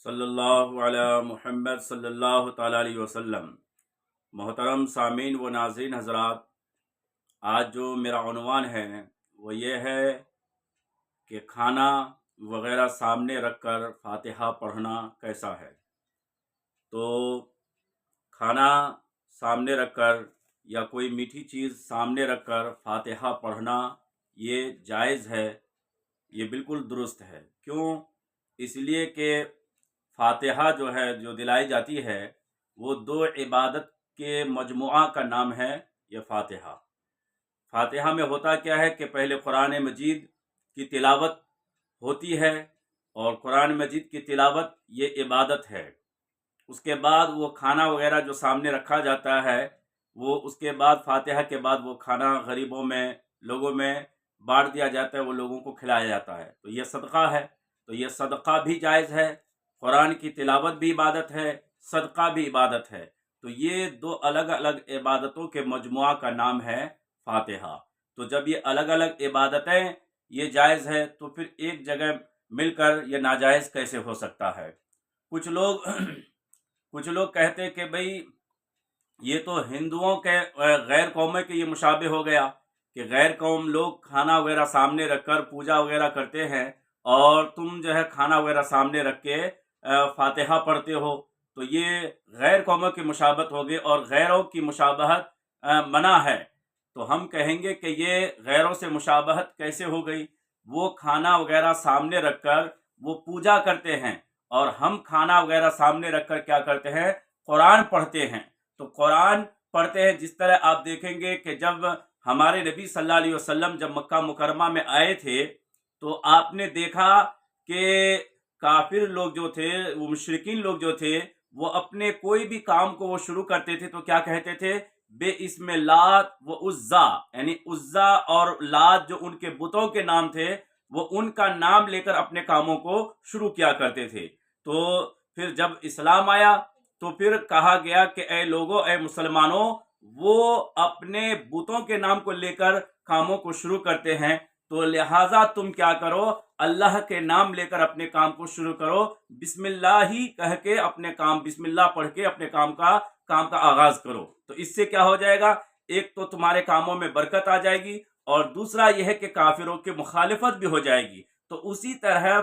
صلی اللہ علی محمد صلی اللہ تعالی علیہ وسلم۔ محترم سامعین و ناظرین حضرات، آج جو میرا عنوان ہے وہ یہ ہے کہ کھانا وغیرہ سامنے رکھ کر فاتحہ پڑھنا کیسا ہے۔ تو کھانا سامنے رکھ کر یا کوئی میٹھی چیز سامنے رکھ کر فاتحہ پڑھنا یہ جائز ہے، یہ بالکل درست ہے۔ کیوں؟ اس لیے کہ فاتحہ جو ہے جو دلائی جاتی ہے وہ دو عبادت کے مجموعہ کا نام ہے یہ فاتحہ۔ فاتحہ میں ہوتا کیا ہے کہ پہلے قرآن مجید کی تلاوت ہوتی ہے، اور قرآن مجید کی تلاوت یہ عبادت ہے۔ اس کے بعد وہ کھانا وغیرہ جو سامنے رکھا جاتا ہے، وہ اس کے بعد فاتحہ کے بعد وہ کھانا غریبوں میں، لوگوں میں بانٹ دیا جاتا ہے، وہ لوگوں کو کھلایا جاتا ہے، تو یہ صدقہ ہے۔ تو یہ صدقہ بھی جائز ہے، قرآن کی تلاوت بھی عبادت ہے، صدقہ بھی عبادت ہے۔ تو یہ دو الگ الگ عبادتوں کے مجموعہ کا نام ہے فاتحہ۔ تو جب یہ الگ الگ عبادتیں یہ جائز ہے تو پھر ایک جگہ مل کر یہ ناجائز کیسے ہو سکتا ہے؟ کچھ لوگ کہتے ہیں کہ بھئی یہ تو ہندوؤں کے غیر قوموں کے یہ مشابہ ہو گیا کہ غیر قوم لوگ کھانا وغیرہ سامنے رکھ کر پوجا وغیرہ کرتے ہیں، اور تم جو ہے کھانا وغیرہ سامنے رکھ کے فاتحہ پڑھتے ہو، تو یہ غیر قوموں کی مشابہت ہوگی، اور غیروں کی مشابہت منع ہے۔ تو ہم کہیں گے کہ یہ غیروں سے مشابہت کیسے ہو گئی؟ وہ کھانا وغیرہ سامنے رکھ کر وہ پوجا کرتے ہیں، اور ہم کھانا وغیرہ سامنے رکھ کر کیا کرتے ہیں؟ قرآن پڑھتے ہیں۔ تو قرآن پڑھتے ہیں، جس طرح آپ دیکھیں گے کہ جب ہمارے نبی صلی اللہ علیہ وسلم جب مکہ مکرمہ میں آئے تھے تو آپ نے دیکھا کہ کافر لوگ جو تھے، وہ مشرکین لوگ جو تھے، وہ اپنے کوئی بھی کام کو وہ شروع کرتے تھے تو کیا کہتے تھے؟ بے اسم لات و عزا، یعنی عزا اور لات جو ان کے بتوں کے نام تھے، وہ ان کا نام لے کر اپنے کاموں کو شروع کیا کرتے تھے۔ تو پھر جب اسلام آیا تو پھر کہا گیا کہ اے لوگوں، اے مسلمانوں، وہ اپنے بتوں کے نام کو لے کر کاموں کو شروع کرتے ہیں، تو لہٰذا تم کیا کرو؟ اللہ کے نام لے کر اپنے کام کو شروع کرو، بسم اللہ ہی کہہ کے اپنے کام، بسم اللہ پڑھ کے اپنے کام کا آغاز کرو۔ تو اس سے کیا ہو جائے گا؟ ایک تو تمہارے کاموں میں برکت آ جائے گی، اور دوسرا یہ ہے کہ کافروں کی مخالفت بھی ہو جائے گی۔ تو اسی طرح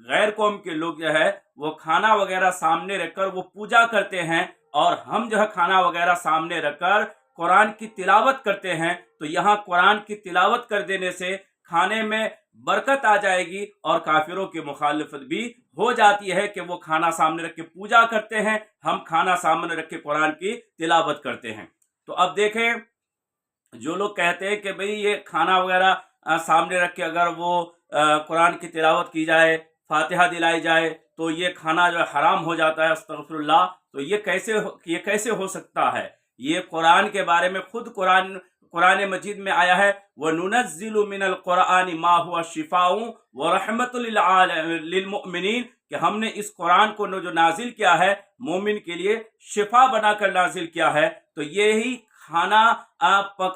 غیر قوم کے لوگ جو ہے وہ کھانا وغیرہ سامنے رکھ کر وہ پوجا کرتے ہیں، اور ہم جو ہے کھانا وغیرہ سامنے رکھ کر قرآن کی تلاوت کرتے ہیں۔ تو یہاں قرآن کی تلاوت کر دینے سے کھانے میں برکت آ جائے گی، اور کافروں کی مخالفت بھی ہو جاتی ہے کہ وہ کھانا سامنے رکھ کے پوجا کرتے ہیں، ہم کھانا سامنے رکھ کے قرآن کی تلاوت کرتے ہیں۔ تو اب دیکھیں، جو لوگ کہتے ہیں کہ بھئی یہ کھانا وغیرہ سامنے رکھ کے اگر وہ قرآن کی تلاوت کی جائے، فاتحہ دلائی جائے، تو یہ کھانا جو حرام ہو جاتا ہے، استغفر اللہ، تو یہ کیسے ہو سکتا ہے؟ یہ قرآن کے بارے میں خود قرآن مجید میں آیا ہے، وَنُنَزِّلُ مِنَ الْقُرْآنِ مَا هُوَ شِفَاءٌ وَرَحْمَةٌ لِلْمُؤْمِنِينَ، کہ ہم نے اس قرآن کو جو نازل کیا ہے مومن کے لیے شفا بنا کر نازل کیا ہے۔ تو یہی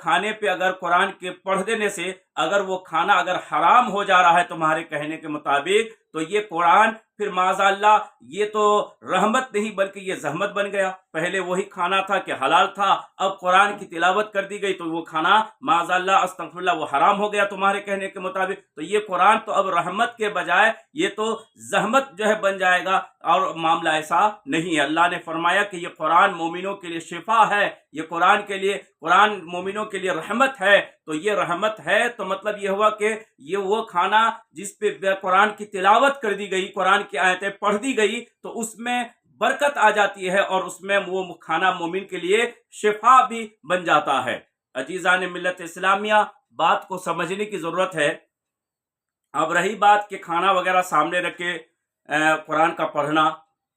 کھانے پہ اگر قرآن کے پڑھ دینے سے اگر وہ کھانا اگر حرام ہو جا رہا ہے تمہارے کہنے کے مطابق، تو یہ قرآن پھر معاذ اللہ یہ تو رحمت نہیں بلکہ یہ زحمت بن گیا۔ پہلے وہی کھانا تھا کہ حلال تھا، اب قرآن کی تلاوت کر دی گئی تو وہ کھانا معاذ اللہ استغفر اللہ وہ حرام ہو گیا تمہارے کہنے کے مطابق۔ تو یہ قرآن تو اب رحمت کے بجائے یہ تو زحمت جو ہے بن جائے گا، اور معاملہ ایسا نہیں ہے۔ اللہ نے فرمایا کہ یہ قرآن مومنوں کے لیے شفا ہے، یہ قرآن مومنوں کے لیے رحمت ہے۔ تو یہ رحمت ہے تو مطلب یہ ہوا کہ یہ وہ کھانا جس پہ قرآن کی تلاوت کر دی گئی، قرآن کی آیتیں پڑھ دی گئی، تو اس میں برکت آ جاتی ہے، اور اس میں وہ کھانا مومن کے لیے شفا بھی بن جاتا ہے۔ عزیزان ملت اسلامیہ، بات کو سمجھنے کی ضرورت ہے۔ اب رہی بات کہ کھانا وغیرہ سامنے رکھ کے قرآن کا پڑھنا،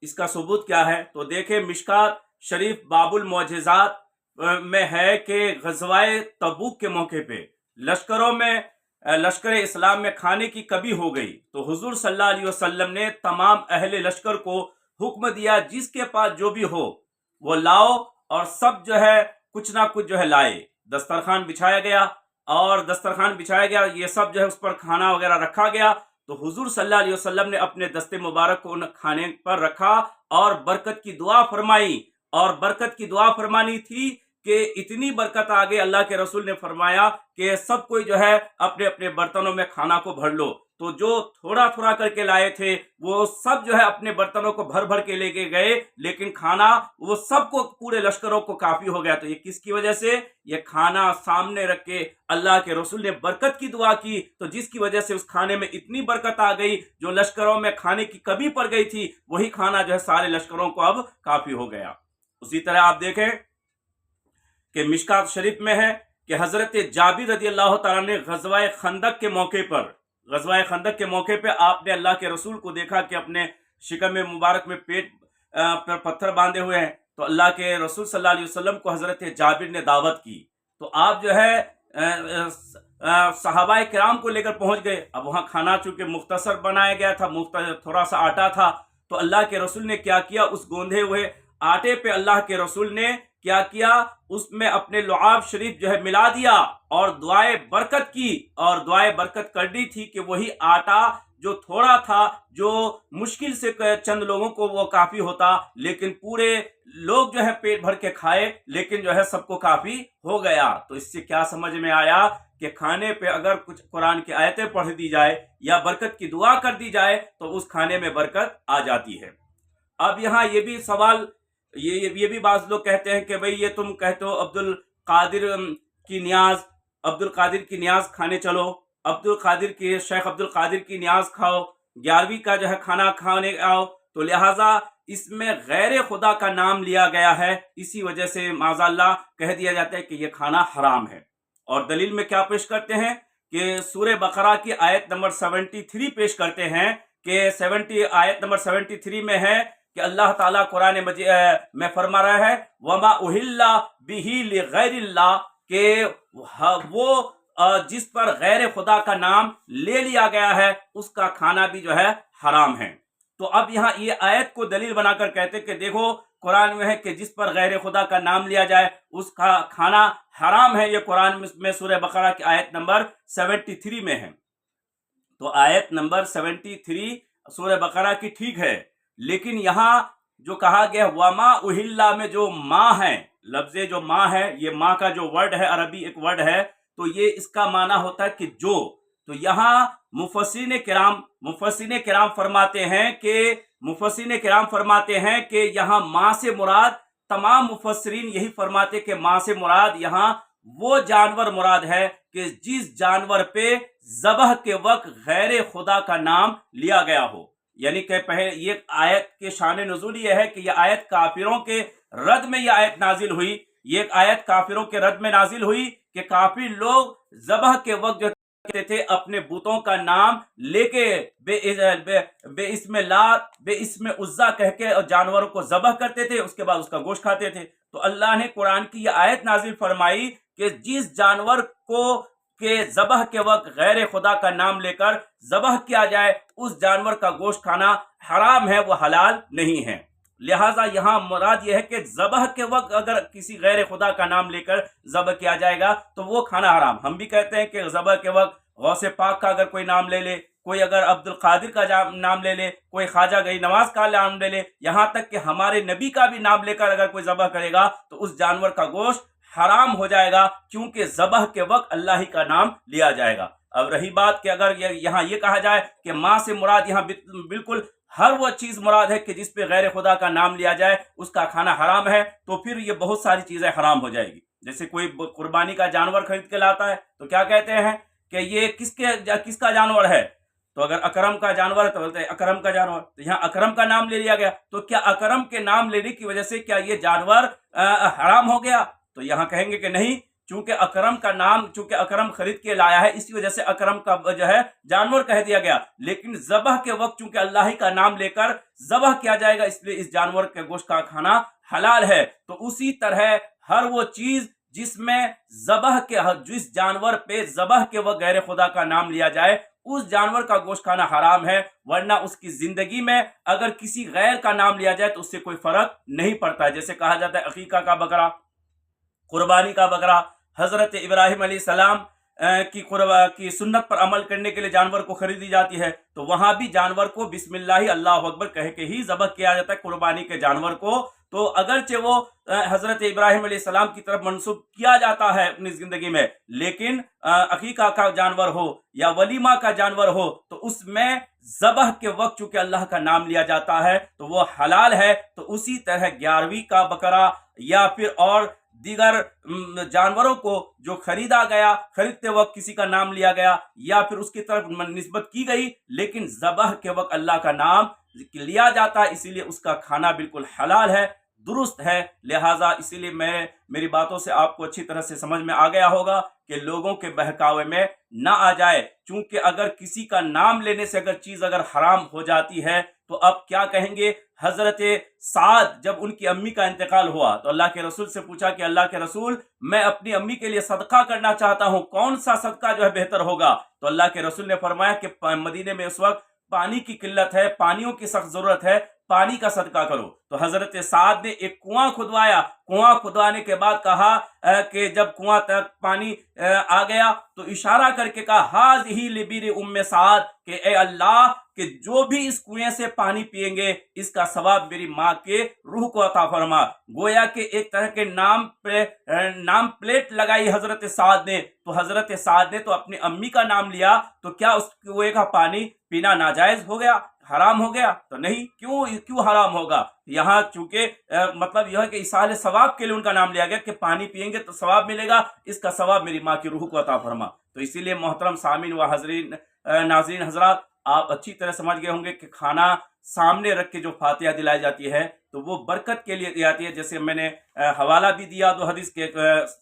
اس کا ثبوت کیا ہے؟ تو دیکھیں، مشکات شریف باب المعجزات میں ہے کہ غزوہ تبوک کے موقع پہ لشکر اسلام میں کھانے کی کمی ہو گئی، تو حضور صلی اللہ علیہ وسلم نے تمام اہل لشکر کو حکم دیا جس کے پاس جو بھی ہو وہ لاؤ، اور سب جو ہے کچھ نہ کچھ جو ہے لائے۔ دسترخوان بچھایا گیا، یہ سب جو ہے اس پر کھانا وغیرہ رکھا گیا، تو حضور صلی اللہ علیہ وسلم نے اپنے دست مبارک کو ان کھانے پر رکھا اور برکت کی دعا فرمائی، اور برکت کی دعا فرمانی تھی کہ اتنی برکت آ گئی، اللہ کے رسول نے فرمایا کہ سب کوئی جو ہے اپنے اپنے برتنوں میں کھانا کو بھر لو۔ تو جو تھوڑا تھوڑا کر کے لائے تھے وہ سب جو ہے اپنے برتنوں کو بھر بھر کے لے کے گئے، لیکن کھانا وہ سب کو، پورے لشکروں کو کافی ہو گیا۔ تو یہ کس کی وجہ سے؟ یہ کھانا سامنے رکھ کے اللہ کے رسول نے برکت کی دعا کی، تو جس کی وجہ سے اس کھانے میں اتنی برکت آ گئی، جو لشکروں میں کھانے کی کمی پڑ گئی تھی وہی کھانا جو ہے سارے لشکروں کو اب کافی ہو گیا۔ اسی طرح آپ دیکھیں کہ مشکات شریف میں ہے کہ حضرت جابر رضی اللہ تعالیٰ نے غزوہ خندق کے موقع پہ آپ نے اللہ کے رسول کو دیکھا کہ اپنے شکم مبارک میں پیٹ پر پتھر باندھے ہوئے ہیں، تو اللہ کے رسول صلی اللہ علیہ وسلم کو حضرت جابر نے دعوت کی، تو آپ جو ہے صحابہ کرام کو لے کر پہنچ گئے۔ اب وہاں کھانا چونکہ مختصر بنایا گیا تھا، تھوڑا سا آٹا تھا، تو اللہ کے رسول نے کیا کیا، اس گوندھے ہوئے آٹے پہ اللہ کے رسول نے کیا کیا، اس میں اپنے لعاب شریف جو ہے ملا دیا اور دعائے برکت کی، اور دعائے برکت کرنی تھی کہ وہی آٹا جو تھوڑا تھا، جو مشکل سے چند لوگوں کو وہ کافی ہوتا، لیکن پورے لوگ جو ہے پیٹ بھر کے کھائے، لیکن جو ہے سب کو کافی ہو گیا۔ تو اس سے کیا سمجھ میں آیا کہ کھانے پہ اگر کچھ قرآن کی آیتیں پڑھ دی جائے یا برکت کی دعا کر دی جائے تو اس کھانے میں برکت آ جاتی ہے۔ اب یہاں یہ بھی سوال، یہ بھی بعض لوگ کہتے ہیں کہ بھئی یہ تم کہتے ہو عبد القادر کی نیاز کھانے چلو، شیخ عبد القادر کی نیاز کھاؤ، 11ویں کا جو ہے کھانا کھانے آؤ، تو لہٰذا اس میں غیر خدا کا نام لیا گیا ہے، اسی وجہ سے معاذ اللہ کہہ دیا جاتا ہے کہ یہ کھانا حرام ہے۔ اور دلیل میں کیا پیش کرتے ہیں کہ سورہ بقرہ کی آیت نمبر 73 پیش کرتے ہیں کہ آیت نمبر 73 میں ہے کہ اللہ تعالیٰ قرآن مجید میں فرما رہا ہے وَمَا أُهِلَّ بِهِ لِغَيْرِ اللَّهِ، کہ وہ جس پر غیر خدا کا نام لے لیا گیا ہے اس کا کھانا بھی جو ہے حرام ہے۔ تو اب یہاں یہ آیت کو دلیل بنا کر کہتے کہ دیکھو قرآن میں ہے کہ جس پر غیر خدا کا نام لیا جائے اس کا کھانا حرام ہے، یہ قرآن میں سورہ بقرہ کی آیت نمبر 73 میں ہے۔ تو آیت نمبر 73 سورہ بقرہ کی ٹھیک ہے، لیکن یہاں جو کہا گیا وما اہلا میں جو ماں ہے، لفظ جو ماں ہے، یہ ماں کا جو ورڈ ہے، عربی ایک ورڈ ہے، تو یہ اس کا معنی ہوتا ہے کہ جو۔ تو یہاں مفسرین کرام فرماتے ہیں کہ یہاں ماں سے مراد، تمام مفسرین یہی فرماتے کہ ماں سے مراد یہاں وہ جانور مراد ہے کہ جس جانور پہ ذبح کے وقت غیر خدا کا نام لیا گیا ہو۔ یعنی کہ یہ آیت کے شان نزول یہ ہے کہ یہ آیت کافروں کے رد میں یہ آیت نازل ہوئی، یہ آیت کافروں کے رد میں نازل ہوئی کہ کافی لوگ ذبح کے وقت جو کہتے تھے اپنے بتوں کا نام لے کے بے اسم لات بے اسم عزا کہہ کے جانوروں کو ذبح کرتے تھے، اس کے بعد اس کا گوشت کھاتے تھے۔ تو اللہ نے قرآن کی یہ آیت نازل فرمائی کہ جس جانور کو کہ ذبح کے وقت غیر خدا کا نام لے کر ذبح کیا جائے اس جانور کا گوشت کھانا حرام ہے، وہ حلال نہیں ہے۔ لہٰذا یہاں مراد یہ ہے کہ ذبح کے وقت اگر کسی غیر خدا کا نام لے کر ذبح کیا جائے گا تو وہ کھانا حرام۔ ہم بھی کہتے ہیں کہ ذبح کے وقت غوث پاک کا اگر کوئی نام لے لے، کوئی اگر عبد القادر کا نام لے لے، کوئی خواجہ غنی نواز کا نام لے لے، یہاں تک کہ ہمارے نبی کا بھی نام لے کر اگر کوئی ذبح کرے گا تو اس جانور کا گوشت حرام ہو جائے گا، کیونکہ ذبح کے وقت اللہ ہی کا نام لیا جائے گا۔ اب رہی بات کہ اگر یہاں یہ کہا جائے کہ ماں سے مراد یہاں بالکل ہر وہ چیز مراد ہے کہ جس پہ غیر خدا کا نام لیا جائے اس کا کھانا حرام ہے، تو پھر یہ بہت ساری چیزیں حرام ہو جائے گی۔ جیسے کوئی قربانی کا جانور خرید کے لاتا ہے تو کیا کہتے ہیں کہ یہ کس کا جانور ہے؟ تو اگر اکرم کا جانور ہے تو بولتے ہیں اکرم کا جانور، تو یہاں اکرم کا نام لے لیا گیا، تو کیا اکرم کے نام لینے کی وجہ سے کیا یہ جانور حرام ہو گیا؟ تو یہاں کہیں گے کہ نہیں، چونکہ اکرم خرید کے لایا ہے اسی وجہ سے اکرم کا جو ہے جانور کہہ دیا گیا، لیکن ذبح کے وقت چونکہ اللہ ہی کا نام لے کر ذبح کیا جائے گا اس لیے اس جانور کے گوشت کا کھانا حلال ہے۔ تو اسی طرح ہر وہ چیز جس جانور پہ ذبح کے وقت غیر خدا کا نام لیا جائے اس جانور کا گوشت کھانا حرام ہے، ورنہ اس کی زندگی میں اگر کسی غیر کا نام لیا جائے تو اس سے کوئی فرق نہیں پڑتا ہے۔ جیسے کہا جاتا ہے عقیقہ کا بکرا، قربانی کا بکرا، حضرت ابراہیم علیہ السلام کی سنت پر عمل کرنے کے لیے جانور کو خریدی جاتی ہے تو وہاں بھی جانور کو بسم اللہ اللہ اکبر کہہ کے ہی ذبح کیا جاتا ہے قربانی کے جانور کو. تو اگرچہ وہ حضرت ابراہیم علیہ السلام کی طرف منسوب کیا جاتا ہے اپنی زندگی میں، لیکن عقیقہ کا جانور ہو یا ولیمہ کا جانور ہو تو اس میں ذبح کے وقت چونکہ اللہ کا نام لیا جاتا ہے تو وہ حلال ہے. تو اسی طرح 11ویں کا بکرا یا پھر اور دیگر جانوروں کو جو خریدا گیا، خریدتے وقت کسی کا نام لیا گیا یا پھر اس کی طرف نسبت کی گئی لیکن ذبح کے وقت اللہ کا نام لیا جاتا ہے، اسی لیے اس کا کھانا بالکل حلال ہے، درست ہے. لہٰذا اسی لیے میری باتوں سے آپ کو اچھی طرح سے سمجھ میں آ گیا ہوگا کہ لوگوں کے بہکاوے میں نہ آ جائے. چونکہ اگر کسی کا نام لینے سے اگر چیز حرام ہو جاتی ہے تو اب کیا کہیں گے. حضرت سعد جب ان کی امی کا انتقال ہوا تو اللہ کے رسول سے پوچھا کہ اللہ کے رسول میں اپنی امی کے لیے صدقہ کرنا چاہتا ہوں، کون سا صدقہ بہتر ہوگا؟ تو اللہ کے رسول نے فرمایا کہ مدینے میں اس وقت پانی کی قلت ہے، پانیوں کی سخت ضرورت ہے، پانی کا صدقہ کرو. تو حضرت سعد نے ایک کنواں کھدوایا. کنواں کھدوانے کے بعد کہا کہ جب کنواں تک پانی آ گیا تو اشارہ کر کے کہا ہاذہ لبیر ام سعد، کہ اے اللہ کہ جو بھی اس کنویں سے پانی پیئیں گے اس کا ثواب میری ماں کے روح کو عطا فرما. گویا کہ ایک طرح کے نام پلیٹ لگائی حضرت سعد نے. تو حضرت سعد نے تو اپنی امی کا نام لیا تو کیا اس کنویں کا پانی پینا ناجائز ہو گیا، حرام ہو گیا؟ تو نہیں. کیوں حرام ہوگا؟ یہاں چونکہ مطلب یہ ہے کہ ایصال ثواب کے لیے ان کا نام لیا گیا کہ پانی پیئیں گے تو ثواب ملے گا، اس کا ثواب میری ماں کی روح کو عطا فرما. تو اسی لیے محترم سامعین و ناظرین حضرات، آپ اچھی طرح سمجھ گئے ہوں گے کہ کھانا سامنے رکھ کے جو فاتحہ دلائی جاتی ہے تو وہ برکت کے لیے دی جاتی ہے. جیسے میں نے حوالہ بھی دیا دو حدیث کے،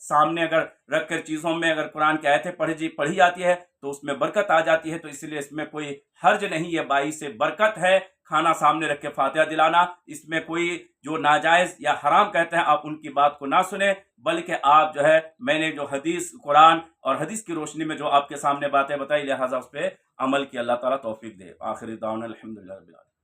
سامنے اگر رکھ کر چیزوں میں اگر قرآن کی آیتیں پڑھی جاتی ہے تو اس میں برکت آ جاتی ہے. تو اس لیے اس میں کوئی حرج نہیں، یہ باعث برکت ہے کھانا سامنے رکھ کے فاتحہ دلانا. اس میں کوئی جو ناجائز یا حرام کہتے ہیں آپ ان کی بات کو نہ سنیں، بلکہ آپ میں نے جو حدیث، قرآن اور حدیث کی روشنی میں جو آپ کے سامنے باتیں بتائی، لہٰذا اس پہ عمل کی اللہ تعالیٰ توفیق دے. آخر دعوانا الحمدللہ رب العالمین.